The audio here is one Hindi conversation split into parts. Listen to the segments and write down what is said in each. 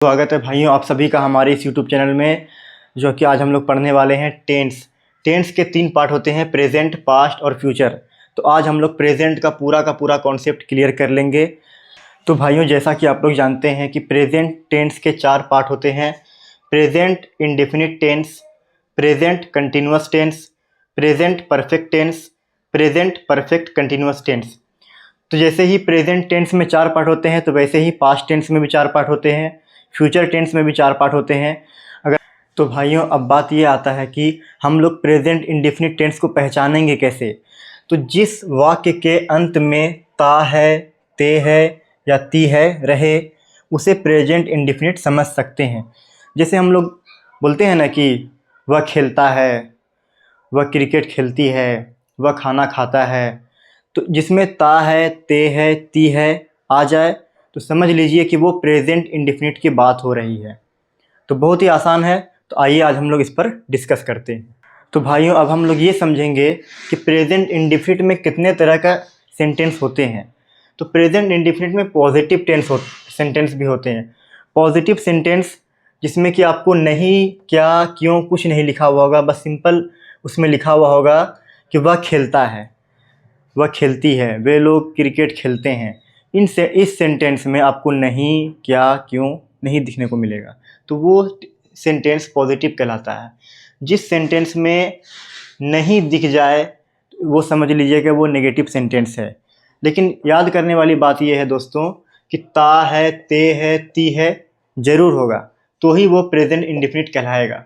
स्वागत है भाइयों आप सभी का हमारे इस यूट्यूब चैनल में। जो कि आज हम लोग पढ़ने वाले हैं टेंस के 3 पार्ट होते हैं, प्रेजेंट, पास्ट और फ्यूचर। तो आज हम लोग प्रेजेंट का पूरा कॉन्सेप्ट क्लियर कर लेंगे। तो भाइयों जैसा कि आप लोग जानते हैं कि प्रेजेंट टेंस के 4 पार्ट होते हैं, present indefinite tense, present continuous tense, present perfect tense, present perfect continuous tense. तो जैसे ही प्रेजेंट टेंस में 4 पार्ट होते हैं तो वैसे ही पास्ट टेंस में भी 4 पार्ट होते हैं, फ्यूचर टेंस में भी 4 पार्ट होते हैं। तो भाइयों अब बात ये आता है कि हम लोग प्रेजेंट इंडेफिनिट टेंस को पहचानेंगे कैसे। तो जिस वाक्य के अंत में ता है, ते है या ती है रहे, उसे प्रेजेंट इंडेफिनिट समझ सकते हैं। जैसे हम लोग बोलते हैं ना कि वह खेलता है, वह क्रिकेट खेलती है, वह खाना खाता है। तो जिसमें ता है, ते है, ती है आ जाए तो समझ लीजिए कि वो प्रेजेंट इंडेफिनिट की बात हो रही है। तो बहुत ही आसान है। तो आइए आज हम लोग इस पर डिस्कस करते हैं। तो भाइयों अब हम लोग ये समझेंगे कि प्रेजेंट इंडेफिनिट में कितने तरह का सेंटेंस होते हैं। तो प्रेजेंट इंडेफिनिट में पॉजिटिव सेंटेंस भी होते हैं। पॉजिटिव सेंटेंस जिसमें कि आपको नहीं, क्या, क्यों कुछ नहीं लिखा हुआ होगा, बस सिंपल उसमें लिखा हुआ होगा कि वह खेलता है, वह खेलती है, वे लोग क्रिकेट खेलते हैं। इस सेंटेंस में आपको नहीं, क्या, क्यों नहीं दिखने को मिलेगा। तो वो सेंटेंस पॉजिटिव कहलाता है। जिस सेंटेंस में नहीं दिख जाए वो समझ लीजिए कि वो नेगेटिव सेंटेंस है। लेकिन याद करने वाली बात ये है दोस्तों कि ता है, ते है, ती है ज़रूर होगा तो ही वो प्रेजेंट इंडेफिनिट कहलाएगा।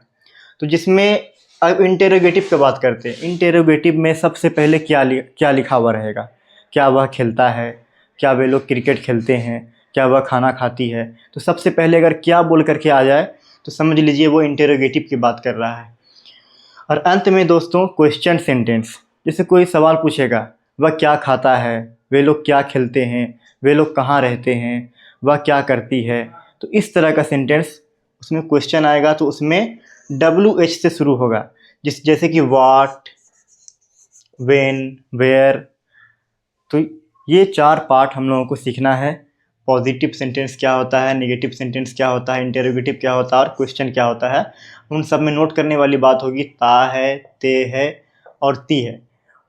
तो जिसमें अब इंटेरोगेटिव की बात करते हैं। इंटेरोगेटिव में सबसे पहले क्या लिखा हुआ रहेगा? क्या वह खेलता है, क्या वे लोग क्रिकेट खेलते हैं, क्या वह खाना खाती है। तो सबसे पहले अगर क्या बोल करके आ जाए तो समझ लीजिए वो इंटेरोगेटिव की बात कर रहा है। और अंत में दोस्तों क्वेश्चन सेंटेंस, जैसे कोई सवाल पूछेगा, वह क्या खाता है, वे लोग क्या खेलते हैं, वे लोग कहाँ रहते हैं, वह क्या करती है। तो इस तरह का सेंटेंस उसमें क्वेश्चन आएगा तो उसमें WH से शुरू होगा। जैसे कि वाट, वेन, वेयर। तो ये 4 पार्ट हम लोगों को सीखना है। पॉजिटिव सेंटेंस क्या होता है, नेगेटिव सेंटेंस क्या होता है, इंटेरोगेटिव क्या होता है और क्वेश्चन क्या होता है। उन सब में नोट करने वाली बात होगी ता है, ते है और ती है।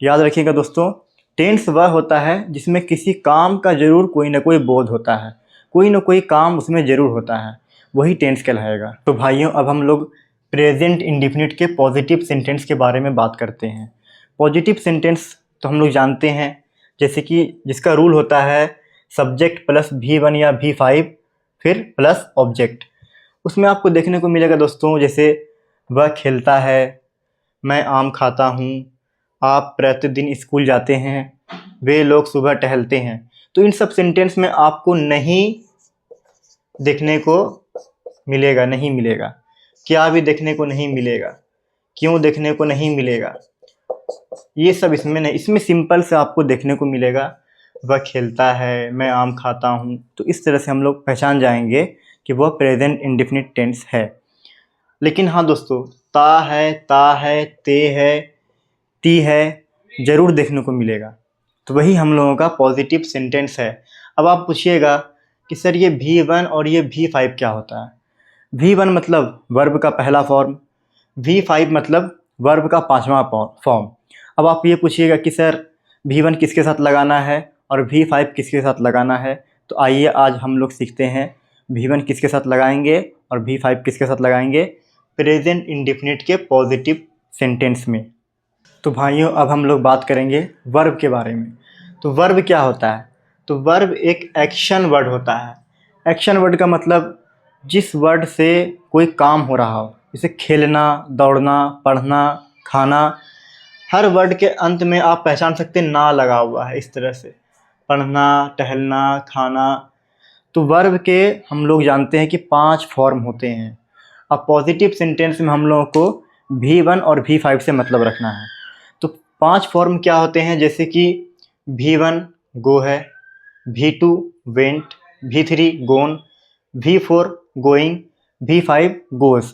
याद रखिएगा दोस्तों, टेंस वह होता है जिसमें किसी काम का ज़रूर कोई ना कोई बोध होता है, कोई ना कोई काम उसमें ज़रूर होता है, वही टेंस कहलाएगा। तो भाइयों अब हम लोग प्रेजेंट इंडेफिनिट के पॉजिटिव सेंटेंस के बारे में बात करते हैं। पॉजिटिव सेंटेंस तो हम लोग जानते हैं, जैसे कि जिसका रूल होता है सब्जेक्ट प्लस V1 या V5 फिर प्लस ऑब्जेक्ट। उसमें आपको देखने को मिलेगा दोस्तों, जैसे वह खेलता है, मैं आम खाता हूँ, आप प्रतिदिन स्कूल जाते हैं, वे लोग सुबह टहलते हैं। तो इन सब सेंटेंस में आपको नहीं देखने को मिलेगा, नहीं मिलेगा, क्या भी देखने को नहीं मिलेगा, क्यों देखने को नहीं मिलेगा, ये सब इसमें नहीं। इसमें सिंपल से आपको देखने को मिलेगा वह खेलता है, मैं आम खाता हूँ। तो इस तरह से हम लोग पहचान जाएंगे कि वह प्रेजेंट इंडेफिनिट टेंस है। लेकिन हाँ दोस्तों, ता है, ते है, ती है ज़रूर देखने को मिलेगा। तो वही हम लोगों का पॉजिटिव सेंटेंस है। अब आप पूछिएगा कि सर ये V1 और ये V5 क्या होता है। V1 मतलब वर्ब का पहला फॉर्म, V5 मतलब वर्ब का 5वां फॉर्म। अब आप ये पूछिएगा कि सर V1 किसके साथ लगाना है और V5 किसके साथ लगाना है। तो आइए आज हम लोग सीखते हैं V1 किसके साथ लगाएंगे और V5 किसके साथ लगाएंगे प्रेजेंट इंडेफिनिट के पॉजिटिव सेंटेंस में। तो भाइयों अब हम लोग बात करेंगे वर्ब के बारे में। तो वर्ब क्या होता है? तो वर्ब एक एक्शन वर्ड होता है। एक्शन वर्ड का मतलब जिस वर्ड से कोई काम हो रहा हो, जैसे खेलना, दौड़ना, पढ़ना, खाना। हर वर्ड के अंत में आप पहचान सकते हैं ना लगा हुआ है। इस तरह से पढ़ना, टहलना, खाना। तो वर्ब के हम लोग जानते हैं कि 5 फॉर्म होते हैं। अब पॉजिटिव सेंटेंस में हम लोगों को V1 और V5 से मतलब रखना है। तो 5 फॉर्म क्या होते हैं, जैसे कि V1 गो है, V2 वेंट, V3 गोन, V4 गोइंग, V5 गोज।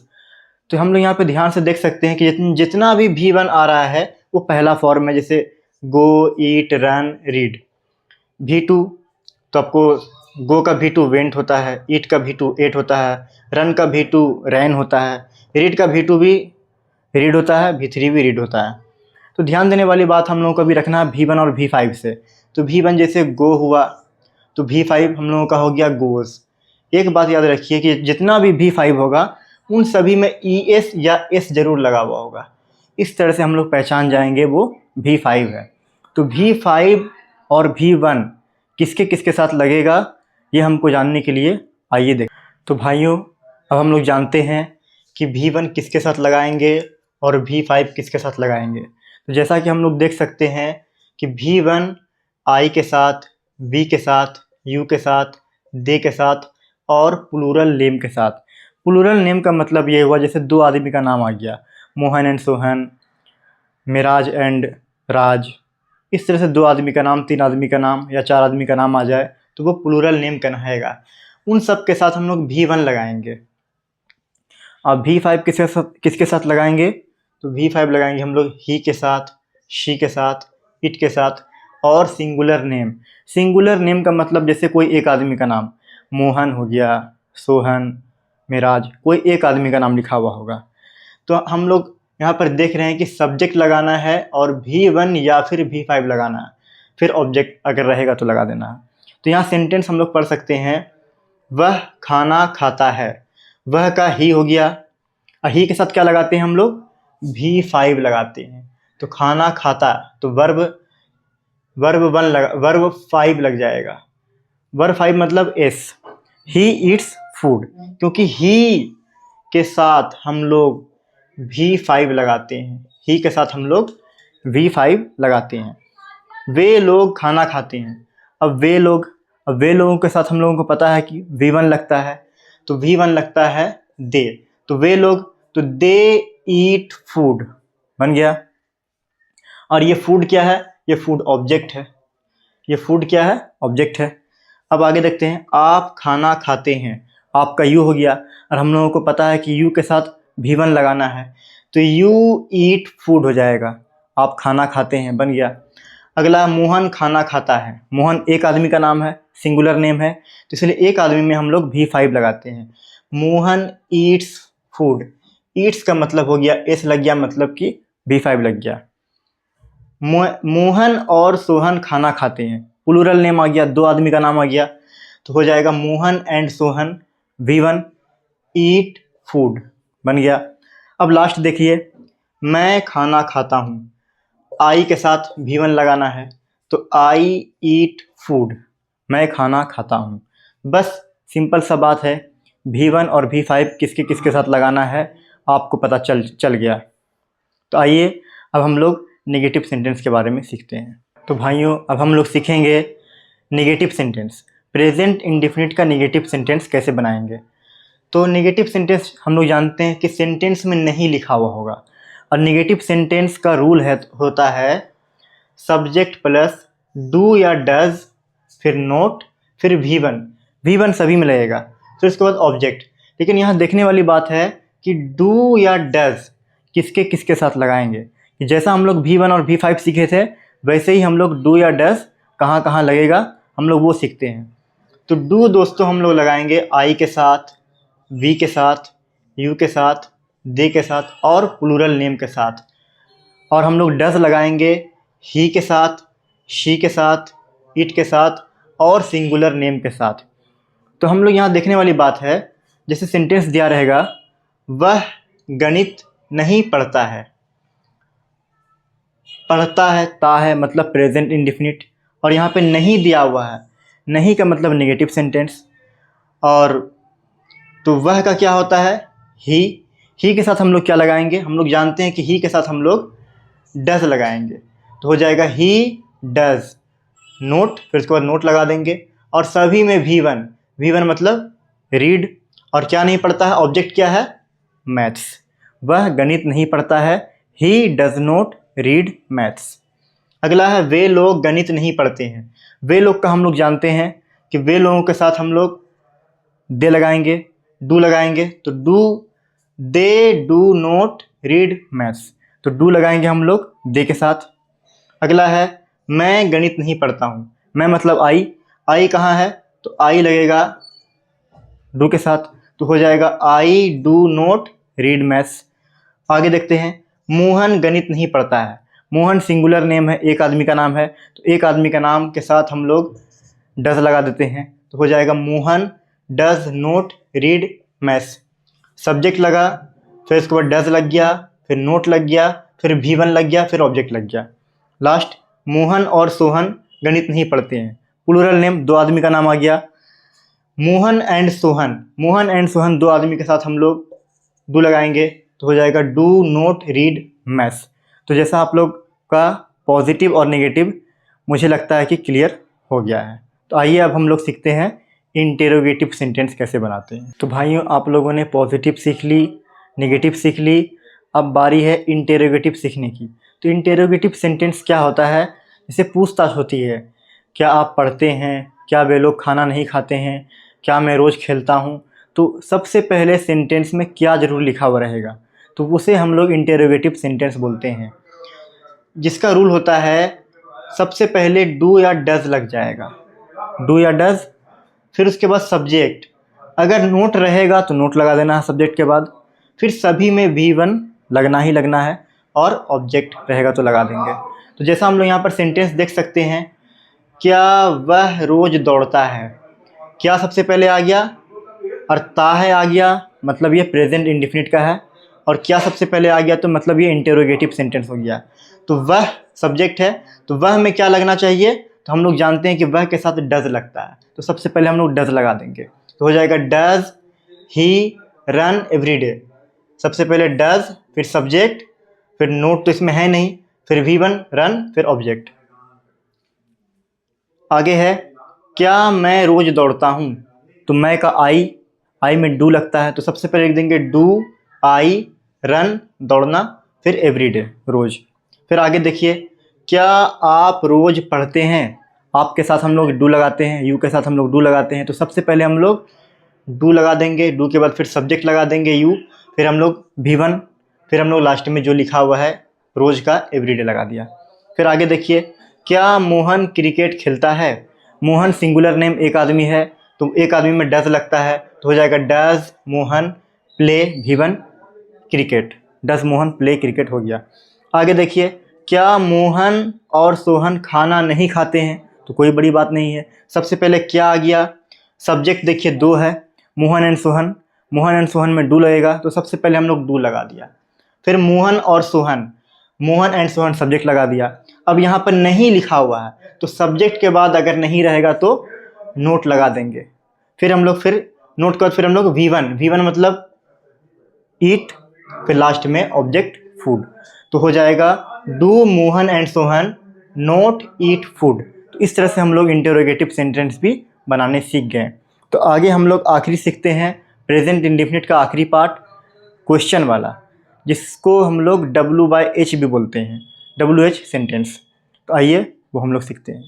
तो हम लोग यहाँ पे ध्यान से देख सकते हैं कि जितना भी V1 आ रहा है वो पहला फॉर्म है, जैसे गो, ईट, रन, रीड। V2 तो आपको गो का V2 वेंट होता है, ईट का V2 एट होता है, रन का V2 रैन होता है, रीड का V2 भी रीड होता है, V3 भी रीड होता है। तो ध्यान देने वाली बात हम लोगों को अभी रखना है V1 और V5 से। तो V1 जैसे गो हुआ, तो V5 हम लोगों का हो गया गोज। एक बात याद रखिए कि जितना भी V5 होगा उन सभी में ES या S जरूर लगा हुआ होगा। इस तरह से हम लोग पहचान जाएंगे वो V5 है। तो V5 और V1 किसके किसके साथ लगेगा ये हमको जानने के लिए आइए देख। तो भाइयों अब हम लोग जानते हैं कि V1 किसके साथ लगाएंगे और V5 किसके साथ लगाएंगे। तो जैसा कि हम लोग देख सकते हैं कि V1 I के साथ, V के साथ, U के साथ, दे के साथ और प्लूरल नेम के साथ। प्लूरल नेम का मतलब ये हुआ जैसे दो आदमी का नाम आ गया, मोहन एंड सोहन, मिराज एंड राज। इस तरह से दो आदमी का नाम, तीन आदमी का नाम या चार आदमी का नाम आ जाए तो वो प्लूरल नेम कहलाएगा। उन सब के साथ हम लोग V1 लगाएंगे। अब V5 किसके साथ लगाएंगे? तो V5 लगाएंगे हम लोग ही के साथ, शी के साथ, इट के साथ और सिंगुलर नेम। सिंगुलर नेम का मतलब जैसे कोई एक आदमी का नाम, मोहन हो गया, सोहन, मिराज, कोई एक आदमी का नाम लिखा हुआ होगा। तो हम लोग यहाँ पर देख रहे हैं कि सब्जेक्ट लगाना है और V1 या फिर V5 लगाना है, फिर ऑब्जेक्ट अगर रहेगा तो लगा देना है। तो यहाँ सेंटेंस हम लोग पढ़ सकते हैं, वह खाना खाता है। वह का ही हो गया, ही के साथ क्या लगाते हैं हम लोग? V5 लगाते हैं। तो खाना खाता तो वर्ब 5 लग जाएगा। वर्ब 5 मतलब एस। ही ईट्स फूड, क्योंकि ही के साथ हम लोग V5 लगाते हैं। ही के साथ हम लोग V5 लगाते हैं। वे लोग खाना खाते हैं। अब वे लोगों के साथ हम लोगों को पता है कि V1 लगता है, तो V1 लगता है दे। तो वे लोग, तो दे ईट फूड बन गया। और ये फूड क्या है? ये फूड ऑब्जेक्ट है। ये फूड क्या है? ऑब्जेक्ट है। अब आगे देखते हैं, आप खाना खाते हैं। आपका यू हो गया और हम लोगों को पता है कि यू के साथ V1 लगाना है, तो यू ईट फूड हो जाएगा। आप खाना खाते हैं बन गया। अगला, मोहन खाना खाता है। मोहन एक आदमी का नाम है, सिंगुलर नेम है, तो इसलिए एक आदमी में हम लोग V5 लगाते हैं। Mohan Yeats food. ईट्स का मतलब हो गया एस लग गया, मतलब कि V5 लग गया। मोहन और सोहन खाना खाते हैं। प्लूरल नेम आ गया, दो आदमी का नाम आ गया, तो हो जाएगा Mohan and Sohan. V1 eat food बन गया। अब लास्ट देखिए, मैं खाना खाता हूँ। आई के साथ V1 लगाना है, तो आई ईट फूड, मैं खाना खाता हूँ। बस सिंपल सा बात है, V1 और V5 किसके किसके साथ लगाना है आपको पता चल गया। तो आइए अब हम लोग नेगेटिव सेंटेंस के बारे में सीखते हैं। तो भाइयों अब हम लोग सीखेंगे नेगेटिव सेंटेंस। प्रेजेंट इंडेफिनिट का नेगेटिव सेंटेंस कैसे बनाएंगे। तो नेगेटिव सेंटेंस हम लोग जानते हैं कि सेंटेंस में नहीं लिखा हुआ होगा, और नेगेटिव सेंटेंस का रूल होता है सब्जेक्ट प्लस डू या डज, फिर नोट, फिर V1 सभी में लगेगा, फिर उसके बाद ऑब्जेक्ट। लेकिन यहाँ देखने वाली बात है कि डू या डज किसके किसके साथ लगाएंगे। कि जैसा हम लोग V1 और V5 सीखे थे, वैसे ही हम लोग डू या डज कहाँ कहाँ लगेगा हम लोग वो सीखते हैं। तो डू दोस्तों हम लोग लगाएंगे आई के साथ, V के साथ, यू के साथ, दे के साथ और प्लूरल नेम के साथ। और हम लोग डज लगाएंगे ही के साथ, शी के साथ, इट के साथ और सिंगुलर नेम के साथ। तो हम लोग यहाँ देखने वाली बात है, जैसे सेंटेंस दिया रहेगा, वह गणित नहीं पढ़ता है। पढ़ता है, ता है मतलब प्रेजेंट इंडेफिनिट, और यहाँ पे नहीं दिया हुआ है, नहीं का मतलब नेगेटिव सेंटेंस। और तो वह का क्या होता है? ही के साथ हम लोग क्या लगाएंगे? हम लोग जानते हैं कि ही के साथ हम लोग डज लगाएंगे, तो हो जाएगा ही डज नोट, फिर उसके बाद नोट लगा देंगे। और सभी में V1 मतलब रीड, और क्या नहीं पढ़ता है? ऑब्जेक्ट क्या है? मैथ्स। वह गणित नहीं पढ़ता है, he does not read maths. अगला है, वे लोग गणित नहीं पढ़ते हैं। वे लोग का हम लोग जानते हैं कि वे लोगों के साथ हम लोग दे लगाएंगे, डू लगाएंगे, तो they do not read maths, तो डू लगाएंगे हम लोग दे के साथ। अगला है, मैं गणित नहीं पढ़ता हूँ। मैं मतलब आई कहाँ है? तो आई लगेगा डू के साथ, तो हो जाएगा I do not read maths. आगे देखते हैं, मोहन गणित नहीं पढ़ता है। मोहन सिंगुलर नेम है, एक आदमी का नाम है, तो एक आदमी का नाम के साथ हम लोग डज लगा देते हैं, तो हो जाएगा Mohan does note read maths. Subject लगा, फिर उसके बाद डज लग गया, फिर नोट लग गया, फिर V1 लग गया, फिर ऑब्जेक्ट लग गया। लास्ट, मोहन और सोहन गणित नहीं पढ़ते हैं। प्लूरल नेम, दो आदमी का नाम आ गया, मोहन एंड सोहन। मोहन एंड सोहन दो आदमी के साथ हम लोग डू लगाएंगे, तो हो जाएगा डू नोट रीड मैथ्स। तो जैसा आप लोग का पॉजिटिव और नेगेटिव मुझे लगता है कि क्लियर हो गया है। तो आइए अब हम लोग सीखते हैं इंटेरोगेटिव सेंटेंस कैसे बनाते हैं। तो भाइयों, आप लोगों ने पॉजिटिव सीख ली, नेगेटिव सीख ली, अब बारी है इंटेरोगेटिव सीखने की। तो इंटेरोगेटिव सेंटेंस क्या होता है? जैसे पूछताछ होती है, क्या आप पढ़ते हैं, क्या वे लोग खाना नहीं खाते हैं, क्या मैं रोज़ खेलता हूँ, तो सबसे पहले सेंटेंस में क्या ज़रूर लिखा हुआ रहेगा, तो उसे हम लोग इंटेरोगेटिव सेंटेंस बोलते हैं। जिसका रूल होता है, सबसे पहले डू या डज लग जाएगा, डू या डज, फिर उसके बाद सब्जेक्ट। अगर नोट रहेगा तो नोट लगा देना है सब्जेक्ट के बाद, फिर सभी में V1 लगना ही लगना है, और ऑब्जेक्ट रहेगा तो लगा देंगे। तो जैसा हम लोग यहाँ पर सेंटेंस देख सकते हैं, क्या वह रोज़ दौड़ता है, क्या सबसे पहले आ गया, और ताहे आ गया, मतलब ये प्रेजेंट इंडेफिनिट का है, और क्या सबसे पहले आ गया तो मतलब ये इंटेरोगेटिव सेंटेंस हो गया। तो वह सब्जेक्ट है, तो वह में क्या लगना चाहिए, तो हम लोग जानते हैं कि वह के साथ डज लगता है, तो सबसे पहले हम लोग डज लगा देंगे, तो हो जाएगा does he run every day. सबसे पहले डज, फिर सब्जेक्ट, फिर नोट तो इसमें है नहीं, फिर V1 रन, फिर ऑब्जेक्ट। आगे है, क्या मैं रोज़ दौड़ता हूँ, तो मैं का आई में डू लगता है, तो सबसे पहले लिख देंगे डू आई रन दौड़ना, फिर एवरीडे रोज़। फिर आगे देखिए, क्या आप रोज़ पढ़ते हैं, आप के साथ हम लोग डू लगाते हैं, यू के साथ हम लोग डू लगाते हैं, तो सबसे पहले हम लोग डू लगा देंगे, डू के बाद फिर सब्जेक्ट लगा देंगे यू, फिर हम लोग V1, फिर हम लोग लास्ट में जो लिखा हुआ है रोज़ का एवरीडे लगा दिया। फिर आगे देखिए, क्या मोहन क्रिकेट खेलता है, मोहन सिंगुलर नेम, एक आदमी है, तो एक आदमी में डज लगता है, तो हो जाएगा does Mohan play V1 cricket, does Mohan play cricket हो गया। आगे देखिए, क्या मोहन और सोहन खाना नहीं खाते हैं, तो कोई बड़ी बात नहीं है, सबसे पहले क्या आ गया, सब्जेक्ट देखिए दो है, मोहन एंड सोहन, मोहन एंड सोहन में डू लगेगा, तो सबसे पहले हम लोग डू लगा दिया। फिर मोहन और सोहन, मोहन एंड सोहन सब्जेक्ट लगा दिया। अब यहाँ पर नहीं लिखा हुआ है, तो सब्जेक्ट के बाद अगर नहीं रहेगा तो नोट लगा देंगे। फिर हम लोग, फिर नोट के बाद फिर हम लोग V1 मतलब ईट, फिर लास्ट में ऑब्जेक्ट फूड, तो हो जाएगा do Mohan and Sohan note eat food. तो इस तरह से हम लोग इंटेरोगेटिव सेंटेंस भी बनाने सीख गए। तो आगे हम लोग आखिरी सीखते हैं प्रेजेंट इंडेफिनिट का आखिरी पार्ट, क्वेश्चन वाला, जिसको हम लोग W/H भी बोलते हैं, WH सेंटेंस। तो आइए वो हम लोग सीखते हैं।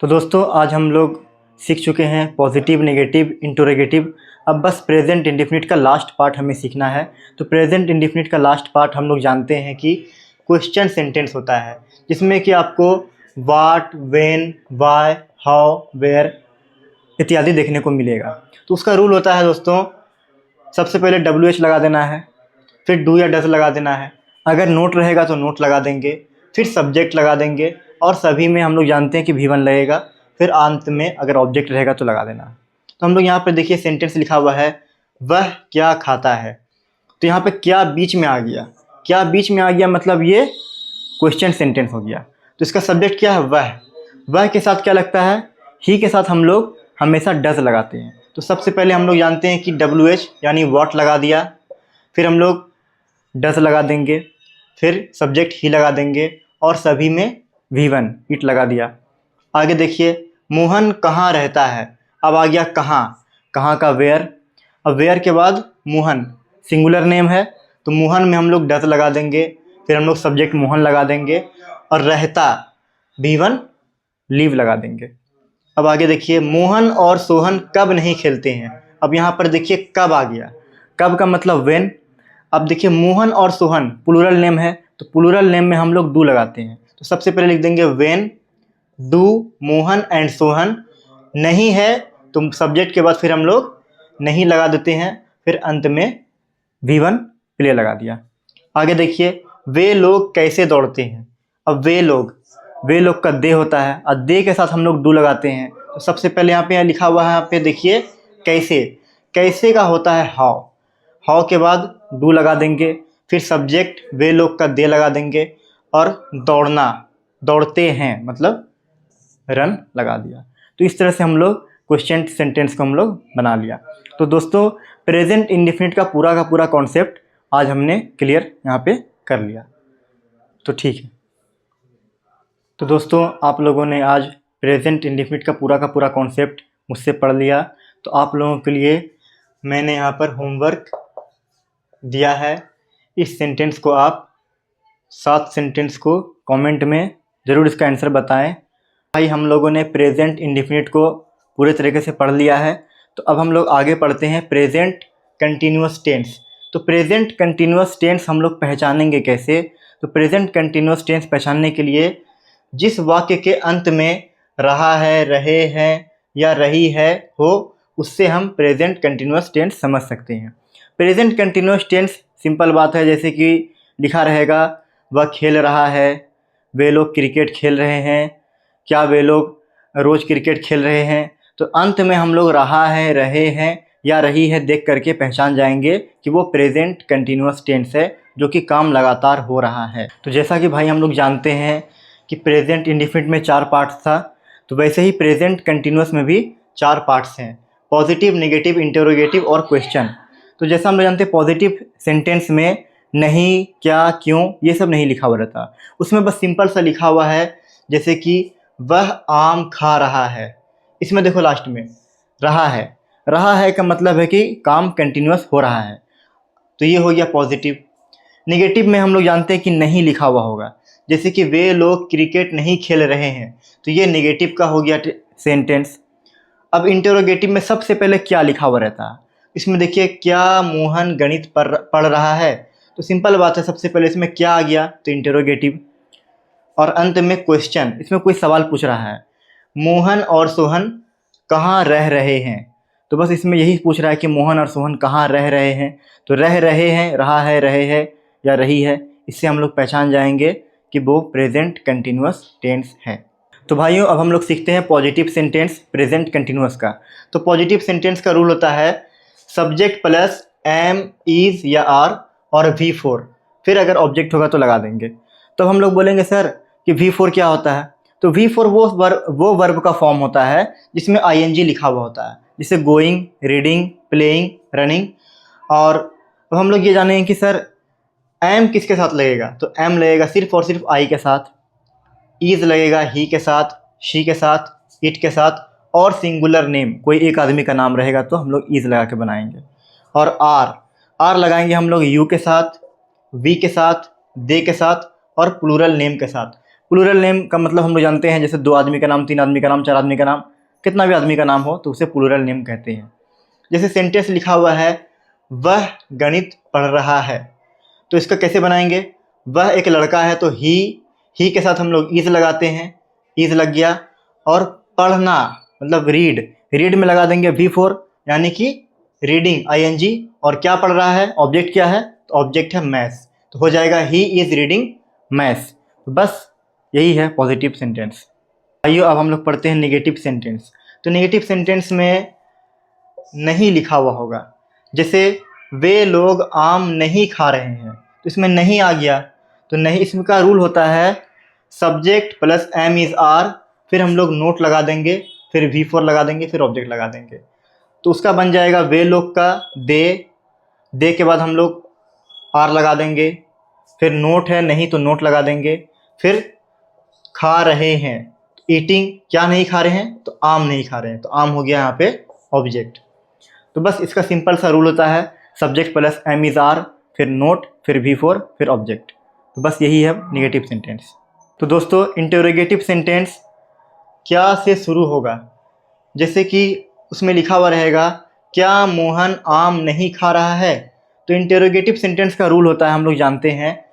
तो दोस्तों, आज हम लोग सीख चुके हैं पॉजिटिव, नेगेटिव, इंटेरोगेटिव। अब बस प्रेजेंट इंडेफिनिट का लास्ट पार्ट हमें सीखना है। तो प्रेजेंट इंडेफिनिट का लास्ट पार्ट हम लोग जानते हैं कि क्वेश्चन सेंटेंस होता है, जिसमें कि आपको वाट, वेन, वाई, हाउ, वेयर इत्यादि देखने को मिलेगा। तो उसका रूल होता है दोस्तों, सबसे पहले WH लगा देना है, फिर डू या डज लगा देना है, अगर नोट रहेगा तो नोट लगा देंगे, फिर सब्जेक्ट लगा देंगे, और सभी में हम लोग जानते हैं कि V1 लगेगा, फिर अंत में अगर ऑब्जेक्ट रहेगा तो लगा देना। तो हम लोग यहाँ पर देखिए सेंटेंस लिखा हुआ है, वह क्या खाता है, तो यहाँ पे क्या बीच में आ गया, क्या बीच में आ गया मतलब ये क्वेश्चन सेंटेंस हो गया। तो इसका सब्जेक्ट क्या है, वह के साथ क्या लगता है, ही के साथ हम लोग हमेशा डज लगाते हैं। तो सबसे पहले हम लोग जानते हैं कि WH यानी व्हाट लगा दिया, फिर हम लोग डज लगा देंगे, फिर सब्जेक्ट ही लगा देंगे, और सभी में V1 इट लगा दिया। आगे देखिए, मोहन कहाँ रहता है, अब आ गया कहाँ, कहाँ का वेयर, अब वेयर के बाद मोहन सिंगुलर नेम है, तो मोहन में हम लोग डज लगा देंगे, फिर हम लोग सब्जेक्ट मोहन लगा देंगे, और रहता V1 लीव लगा देंगे। अब आगे देखिए, मोहन और सोहन कब नहीं खेलते हैं, अब यहाँ पर देखिए कब आ गया, कब का मतलब वेन। अब देखिए मोहन और सोहन प्लूरल नेम है, तो प्लूरल नेम में हम लोग डू लगाते हैं, तो सबसे पहले लिख देंगे when do Mohan and Sohan नहीं है तो सब्जेक्ट के बाद फिर हम लोग नहीं लगा देते हैं, फिर अंत में V1 प्ले लगा दिया। आगे देखिए, वे लोग कैसे दौड़ते हैं। अब वे लोग का दे होता है और दे के साथ हम लोग डू लगाते हैं। तो सबसे पहले यहाँ पे लिखा हुआ है, यहाँ पे देखिए कैसे का होता है हाउ के बाद डू लगा देंगे, फिर सब्जेक्ट वे लोग का दे लगा देंगे और दौड़ते हैं मतलब रन लगा दिया। तो इस तरह से हम लोग क्वेश्चन सेंटेंस को हम लोग बना लिया। तो दोस्तों प्रेजेंट इंडेफिनिट का पूरा कॉन्सेप्ट आज हमने क्लियर यहाँ पे कर लिया। तो ठीक है, तो दोस्तों आप लोगों ने आज प्रेजेंट इंडेफिनिट का पूरा कॉन्सेप्ट मुझसे पढ़ लिया। तो आप लोगों के लिए मैंने यहाँ पर होमवर्क दिया है। इस सेंटेंस को आप 7 सेंटेंस को कमेंट में ज़रूर इसका आंसर बताएं। भाई हम लोगों ने प्रेजेंट इंडेफिनिट को पूरे तरीके से पढ़ लिया है। तो अब हम लोग आगे पढ़ते हैं प्रेजेंट कंटिन्यूअस टेंस। तो प्रेजेंट कंटिन्यूअस टेंस हम लोग पहचानेंगे कैसे? तो प्रेजेंट कंटिन्यूअस टेंस पहचानने के लिए जिस वाक्य के अंत में रहा है, रहे हैं या रही है हो, उससे हम प्रेजेंट कंटिन्यूअस टेंस समझ सकते हैं। प्रेजेंट कंटिन्यूअस टेंस सिंपल बात है, जैसे कि लिखा रहेगा वह खेल रहा है, वे लोग क्रिकेट खेल रहे हैं, क्या वे लोग रोज़ क्रिकेट खेल रहे हैं। तो अंत में हम लोग रहा है, रहे हैं या रही है देख करके पहचान जाएंगे कि वो प्रेजेंट कंटिन्यूअस टेंस है, जो कि काम लगातार हो रहा है। तो जैसा कि भाई हम लोग जानते हैं कि प्रेजेंट इंडेफिनिट में 4 पार्ट्स था, तो वैसे ही प्रेजेंट कंटिन्यूअस में भी 4 पार्ट्स हैं, पॉजिटिव, नेगेटिव, इंटरोगेटिव और क्वेश्चन। तो जैसा हम लोग जानते हैं पॉजिटिव सेंटेंस में नहीं, क्या, क्यों ये सब नहीं लिखा हुआ रहता, उसमें बस सिंपल सा लिखा हुआ है, जैसे कि वह आम खा रहा है। इसमें देखो लास्ट में रहा है का मतलब है कि काम कंटिन्यूअस हो रहा है, तो ये हो गया पॉजिटिव। नेगेटिव में हम लोग जानते हैं कि नहीं लिखा हुआ होगा, जैसे कि वे लोग क्रिकेट नहीं खेल रहे हैं, तो ये नेगेटिव का हो गया सेंटेंस। अब इंटरोगेटिव में सबसे पहले क्या लिखा हुआ रहता है, इसमें देखिए क्या मोहन गणित पढ़ रहा है, तो सिंपल बात है, सबसे पहले इसमें क्या आ गया तो इंटरोगेटिव। और अंत में क्वेश्चन, इसमें कोई सवाल पूछ रहा है, मोहन और सोहन कहाँ रह रहे हैं, तो बस इसमें यही पूछ रहा है कि मोहन और सोहन कहाँ रह रहे हैं। तो रह रहे हैं, रहा है, रहे हैं या रही है, इससे हम लोग पहचान जाएंगे कि वो प्रेजेंट कंटिन्यूअस टेंस है। तो भाइयों अब हम लोग सीखते हैं पॉजिटिव सेंटेंस प्रेजेंट कंटिन्यूअस का। तो पॉजिटिव सेंटेंस का रूल होता है सब्जेक्ट प्लस एम, इज या आर और V4, फिर अगर ऑब्जेक्ट होगा तो लगा देंगे। तो हम लोग बोलेंगे सर कि V4 क्या होता है, तो V4 वो वर्ब का फॉर्म होता है जिसमें ing लिखा हुआ होता है, जैसे गोइंग, रीडिंग, प्लेइंग, रनिंग। और अब हम लोग ये जानेंगे कि सर एम किसके साथ लगेगा, तो एम लगेगा सिर्फ और सिर्फ आई के साथ, इज लगेगा ही के साथ, शी के साथ, इट के साथ, और सिंगुलर नेम कोई एक आदमी का नाम रहेगा तो हम लोग इज लगा के बनाएंगे। और आर लगाएंगे हम लोग यू के साथ, वी के साथ, दे के साथ और प्लूरल नेम के साथ। प्लूरल नेम का मतलब हम लोग जानते हैं, जैसे 2 आदमी का नाम, 3 आदमी का नाम, 4 आदमी का नाम, कितना भी आदमी का नाम हो तो उसे प्लूरल नेम कहते हैं। जैसे सेंटेंस लिखा हुआ है वह गणित पढ़ रहा है, तो इसका कैसे बनाएंगे, वह एक लड़का है तो ही के साथ हम लोग इज लगाते हैं, इज लग गया। और पढ़ना मतलब रीड में लगा देंगे V4, यानी कि रीडिंग ing, और क्या पढ़ रहा है, ऑब्जेक्ट क्या है, तो ऑब्जेक्ट है मैथ्स, तो हो जाएगा ही इज रीडिंग मैथ्स। तो बस यही है पॉजिटिव सेंटेंस। आइए अब हम लोग पढ़ते हैं नेगेटिव सेंटेंस। तो नेगेटिव सेंटेंस में नहीं लिखा हुआ होगा, जैसे वे लोग आम नहीं खा रहे हैं, तो इसमें नहीं आ गया, तो नहीं, इसमें का रूल होता है subject plus am is are, फिर हम लोग नोट लगा देंगे, फिर V4 लगा देंगे, फिर ऑब्जेक्ट लगा देंगे, तो उसका बन जाएगा वे लोग का दे के बाद हम लोग आर लगा देंगे, फिर नोट है नहीं तो नोट लगा देंगे, फिर खा रहे हैं, ईटिंग, क्या नहीं खा रहे हैं, तो आम नहीं खा रहे हैं, तो आम हो गया यहाँ पे ऑब्जेक्ट। तो बस इसका सिंपल सा रूल होता है subject plus am is are, फिर नोट, फिर V4, फिर ऑब्जेक्ट। तो बस यही है नेगेटिव सेंटेंस। तो दोस्तों इंटरोगेटिव सेंटेंस क्या से शुरू होगा, जैसे कि उसमें लिखा हुआ रहेगा क्या मोहन आम नहीं खा रहा है, तो इंटरोगेटिव सेंटेंस का रूल होता है, हम लोग जानते हैं,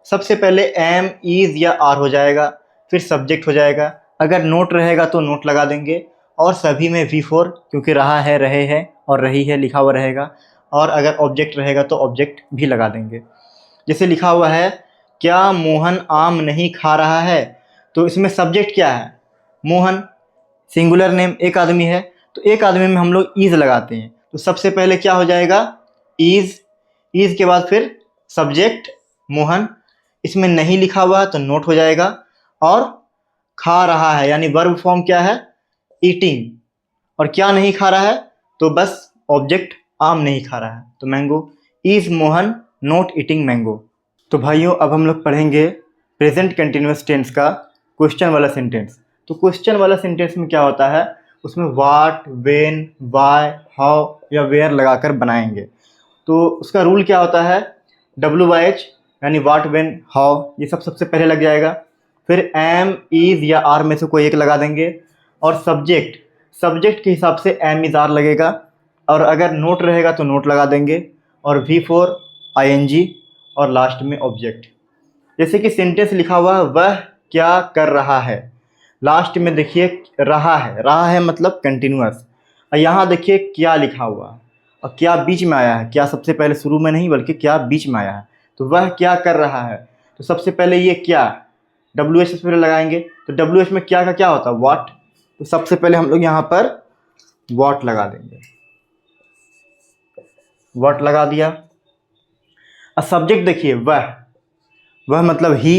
सबसे पहले एम, इज या आर हो जाएगा, फिर सब्जेक्ट हो जाएगा, अगर नोट रहेगा तो नोट लगा देंगे, और सभी में V4 क्योंकि रहा है, रहे हैं और रही है लिखा हुआ रहेगा। और अगर ऑब्जेक्ट रहेगा तो ऑब्जेक्ट भी लगा देंगे। जैसे लिखा हुआ है क्या मोहन आम नहीं खा रहा है, तो इसमें सब्जेक्ट क्या है? मोहन, सिंगुलर नेम, एक आदमी है, तो एक आदमी में हम लोग इज लगाते हैं। तो सबसे पहले क्या हो जाएगा? इज। इज के बाद फिर सब्जेक्ट मोहन, इसमें नहीं लिखा हुआ है तो नोट हो जाएगा। और खा रहा है यानी वर्ब फॉर्म क्या है? ईटिंग। और क्या नहीं खा रहा है? तो बस ऑब्जेक्ट आम नहीं खा रहा है, तो mango. Is Mohan not eating mango. तो भाइयों अब हम लोग पढ़ेंगे प्रेजेंट कंटिन्यूअस टेंस का क्वेश्चन वाला सेंटेंस। तो क्वेश्चन वाला सेंटेंस में क्या होता है? उसमें वाट, वेन, वाई, हाउ या वेयर लगाकर बनाएंगे। तो उसका रूल क्या होता है? WH यानी वाट, वेन, हाउ, ये सब सबसे पहले लग जाएगा। फिर एम, इज या आर में से कोई एक लगा देंगे। और सब्जेक्ट, सब्जेक्ट के हिसाब से एम, इज, आर लगेगा। और अगर नोट रहेगा तो नोट लगा देंगे। और V4 ING और लास्ट में ऑब्जेक्ट। जैसे कि सेंटेंस लिखा हुआ है वह क्या कर रहा है, लास्ट में देखिए रहा है, रहा है मतलब कंटिन्यूअस। और यहाँ देखिए क्या लिखा हुआ है और क्या बीच में आया है। क्या सबसे पहले शुरू में नहीं बल्कि क्या बीच में आया है। तो वह क्या कर रहा है, तो सबसे पहले ये क्या WH से पहले लगाएंगे। तो WH में क्या का क्या होता है? व्हाट। तो सबसे पहले हम लोग यहाँ पर व्हाट लगा देंगे, व्हाट लगा दिया। और सब्जेक्ट देखिए वह मतलब ही